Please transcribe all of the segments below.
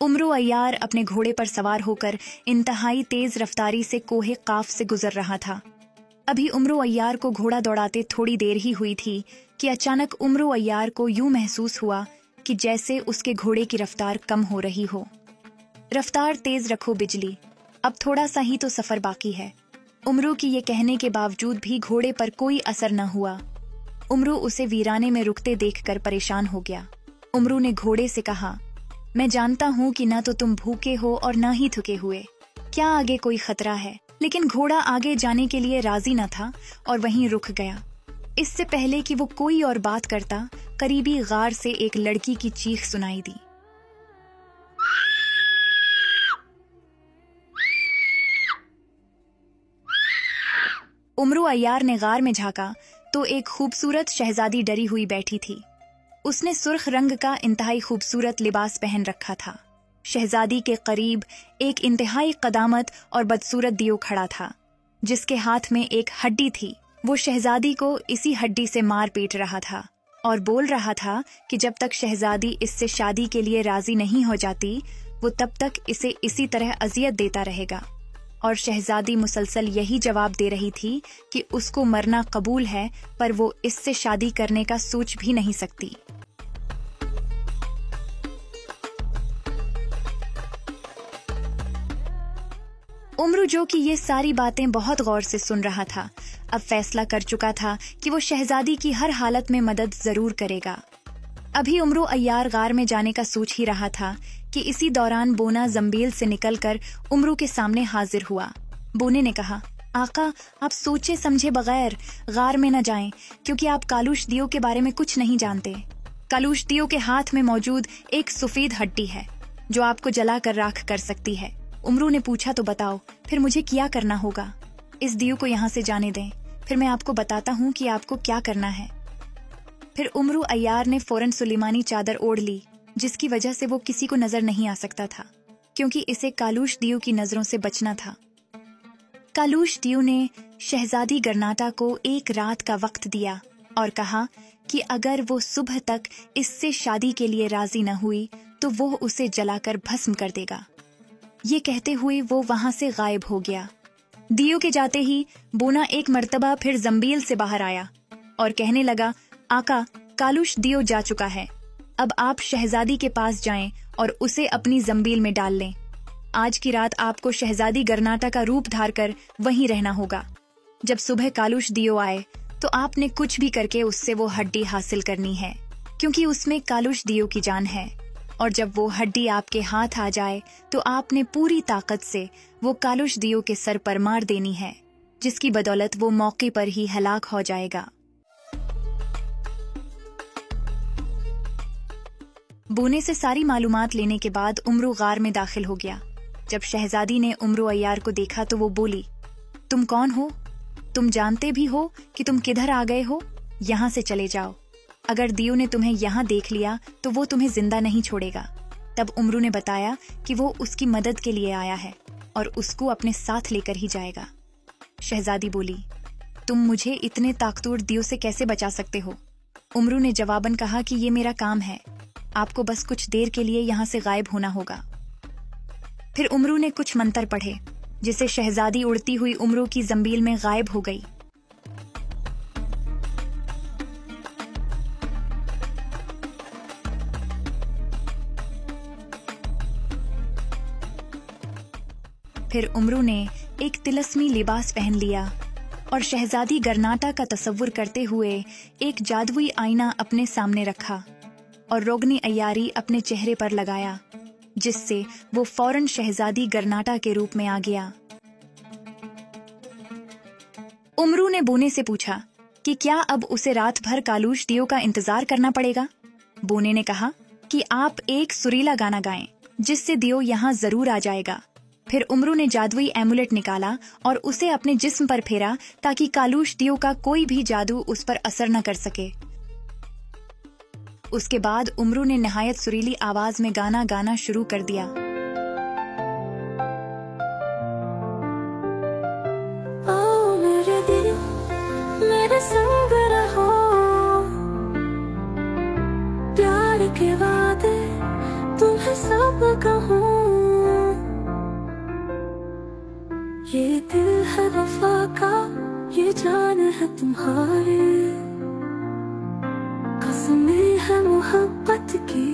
उमरू अय्यार अपने घोड़े पर सवार होकर इंतहाई तेज रफ्तारी से कोहे काफ से गुजर रहा था। अभी उमरू अय्यार को घोड़ा दौड़ाते थोड़ी देर ही हुई थी कि अचानक उमरू अय्यार को यूं महसूस हुआ कि जैसे उसके घोड़े की रफ्तार कम हो रही हो। रफ्तार तेज रखो बिजली, अब थोड़ा सा ही तो सफर बाकी है। उमरू की ये कहने के बावजूद भी घोड़े पर कोई असर न हुआ। उमरू उसे वीराने में रुकते देखकर परेशान हो गया। उमरू ने घोड़े से कहा, मैं जानता हूँ कि न तो तुम भूखे हो और न ही थके हुए, क्या आगे कोई खतरा है? लेकिन घोड़ा आगे जाने के लिए राजी न था और वहीं रुक गया। इससे पहले कि वो कोई और बात करता, करीबी गार से एक लड़की की चीख सुनाई दी। उमरू अय्यार ने गार में झांका तो एक खूबसूरत शहजादी डरी हुई बैठी थी। उसने सुर्ख रंग का इंतहाई खूबसूरत लिबास पहन रखा था। शहजादी के करीब एक इंतहाई कदामत और बदसूरत दियो खड़ा था, जिसके हाथ में एक हड्डी थी। वो शहजादी को इसी हड्डी से मार पीट रहा था और बोल रहा था कि जब तक शहजादी इससे शादी के लिए राजी नहीं हो जाती, वो तब तक इसे इसी तरह अजियत देता रहेगा। और शहजादी मुसलसल यही जवाब दे रही थी कि उसको मरना कबूल है, पर वो इससे शादी करने का सोच भी नहीं सकती। उमरू, जो कि ये सारी बातें बहुत गौर से सुन रहा था, अब फैसला कर चुका था कि वो शहजादी की हर हालत में मदद जरूर करेगा। अभी उमरू अय्यार गार में जाने का सोच ही रहा था कि इसी दौरान बोना जंबील से निकलकर उमरू के सामने हाजिर हुआ। बोने ने कहा, आका, आप सोचे समझे बगैर गार में न जाएं, क्योंकि आप कालूश दियो के बारे में कुछ नहीं जानते। कालूश दियो के हाथ में मौजूद एक सफेद हड्डी है जो आपको जला कर राख कर सकती है। उमरू ने पूछा, तो बताओ फिर मुझे क्या करना होगा? इस दियो को यहाँ से जाने दें, फिर मैं आपको बताता हूँ कि आपको क्या करना है। फिर उमरू अय्यार ने फौरन सुलेमानी चादर ओढ़ ली, जिसकी वजह से वो किसी को नजर नहीं आ सकता था, क्योंकि इसे कालूश दियो की नजरों से बचना था। कालूश दियो ने शहजादी गर्नाटा को एक रात का वक्त दिया और कहा कि अगर वो सुबह तक इससे शादी के लिए राजी न हुई तो वो उसे जलाकर भस्म कर देगा। ये कहते हुए वो वहां से गायब हो गया। दियो के जाते ही बोना एक मर्तबा फिर जंबील से बाहर आया और कहने लगा, आका, कालूश दियो जा चुका है, अब आप शहजादी के पास जाएं और उसे अपनी जंबील में डाल लें। आज की रात आपको शहजादी गर्नाटा का रूप धार कर वहीं रहना होगा। जब सुबह कालूश दियो आए तो आपने कुछ भी करके उससे वो हड्डी हासिल करनी है, क्योंकि उसमें कालूश दियो की जान है। और जब वो हड्डी आपके हाथ आ जाए तो आपने पूरी ताकत से वो कालूश दियो के सर पर मार देनी है, जिसकी बदौलत वो मौके पर ही हलाक हो जाएगा। बोने से सारी मालूमात लेने के बाद उमरू गार में दाखिल हो गया। जब शहजादी ने उमरू अय्यार को देखा तो वो बोली, तुम कौन हो? तुम जानते भी हो कि तुम किधर आ गए हो? यहाँ से चले जाओ। अगर दियो ने तुम्हें यहाँ देख लिया तो वो तुम्हें जिंदा नहीं छोड़ेगा। तब उमरू ने बताया कि वो उसकी मदद के लिए आया है और उसको अपने साथ लेकर ही जाएगा। शहजादी बोली, तुम मुझे इतने ताकतवर दियो से कैसे बचा सकते हो? उमरू ने जवाबन कहा कि ये मेरा काम है, आपको बस कुछ देर के लिए यहाँ से गायब होना होगा। फिर उमरू ने कुछ मंत्र पढ़े, जिससे शहजादी उड़ती हुई उमरू की जंबील में गायब हो गई। फिर उमरू ने एक तिलस्मी लिबास पहन लिया और शहजादी गर्नाटा का तसव्वुर करते हुए एक जादुई आईना अपने सामने रखा और रोगनी अय्यारी अपने चेहरे पर लगाया, जिससे वो फौरन शहजादी गर्नाटा के रूप में आ गया। उमरू ने बोने से पूछा कि क्या अब उसे रात भर कालूश दियो का इंतजार करना पड़ेगा? बोने ने कहा कि आप एक सुरीला गाना गाएं, जिससे दियो यहाँ जरूर आ जाएगा। फिर उमरू ने जादुई एमुलेट निकाला और उसे अपने जिस्म पर फेरा, ताकि कालूश दियो का कोई भी जादू उस पर असर न कर सके। उसके बाद उमरू ने नहायत सुरीली आवाज में गाना गाना शुरू कर दिया। ओ मेरे दिल, मेरे संग रहो, प्यार के वादे तुम्हें सब हूँ। ये दिल है वफा का, ये जान है तुम्हारी, कसमें है मोहब्बत की,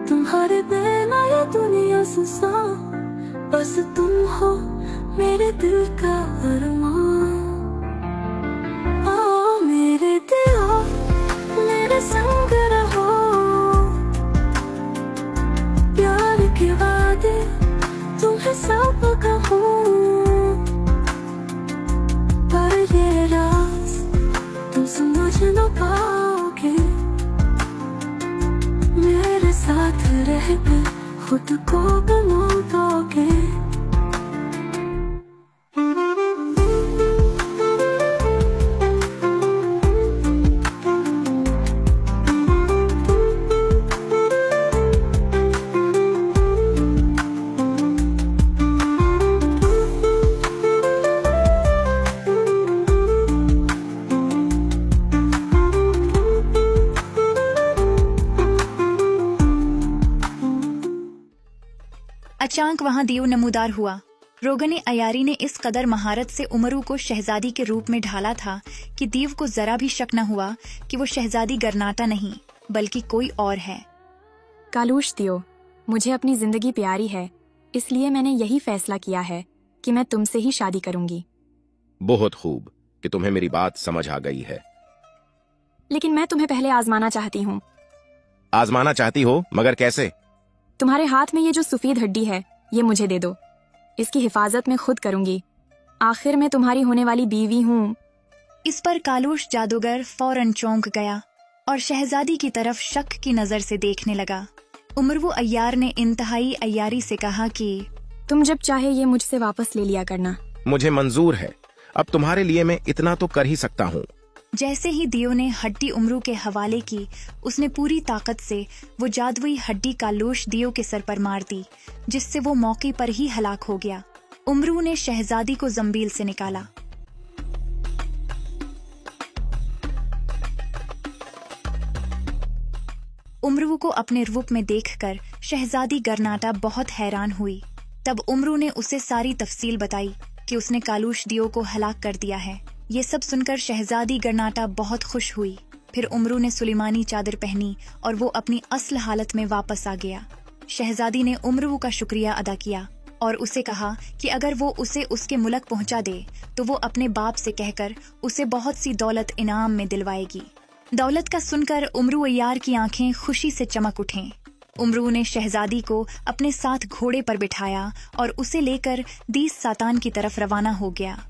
तुम्हारे बिना ये दुनिया सुनसान, बस तुम हो मेरे दिल का अरमान। ओ मेरे दिल मेरे संग रहो, प्यार के वादे तुम्हें सब कहूँ, पर ये राज तुम समझ न पाओगे, मेरे साथ रह के खुद को गवा दोगे। अचानक वहां दीव नमूदार हुआ। रोगने अयारी ने इस कदर महारत से उमरू को शहजादी के रूप में ढाला था कि दीव को जरा भी शक न हुआ कि वो शहजादी गर्नाटा नहीं बल्कि कोई और है। कालूश दियो, मुझे अपनी जिंदगी प्यारी है, इसलिए मैंने यही फैसला किया है कि मैं तुमसे ही शादी करूंगी। बहुत खूब कि तुम्हें मेरी बात समझ आ गई है। लेकिन मैं तुम्हें पहले आजमाना चाहती हूँ। आजमाना चाहती हो, मगर कैसे? तुम्हारे हाथ में ये जो सफेद हड्डी है, ये मुझे दे दो। इसकी हिफाजत मैं खुद करूंगी। आखिर मैं तुम्हारी होने वाली बीवी हूँ। इस पर कालूश जादूगर फौरन चौंक गया और शहजादी की तरफ शक की नजर से देखने लगा। उमरू अय्यार ने इंतहाई अय्यारी से कहा कि तुम जब चाहे ये मुझसे वापस ले लिया करना। मुझे मंजूर है। अब तुम्हारे लिए मैं इतना तो कर ही सकता हूँ। जैसे ही दियो ने हड्डी उमरू के हवाले की, उसने पूरी ताकत से वो जादुई हड्डी कालूश दियो के सर पर मार दी, जिससे वो मौके पर ही हलाक हो गया। उमरू ने शहजादी को जंबील से निकाला। उमरू को अपने रूप में देखकर शहजादी गर्नाटा बहुत हैरान हुई। तब उमरू ने उसे सारी तफसील बताई कि उसने कालूश दियो को हलाक कर दिया है। ये सब सुनकर शहजादी गर्नाटा बहुत खुश हुई। फिर उमरू ने सुलेमानी चादर पहनी और वो अपनी असल हालत में वापस आ गया। शहजादी ने उमरू का शुक्रिया अदा किया और उसे कहा कि अगर वो उसे उसके मुल्क पहुंचा दे तो वो अपने बाप से कहकर उसे बहुत सी दौलत इनाम में दिलवाएगी। दौलत का सुनकर उमरू अय्यार की आंखें खुशी से चमक उठें। उमरू ने शहजादी को अपने साथ घोड़े पर बिठाया और उसे लेकर दीस सातान की तरफ रवाना हो गया।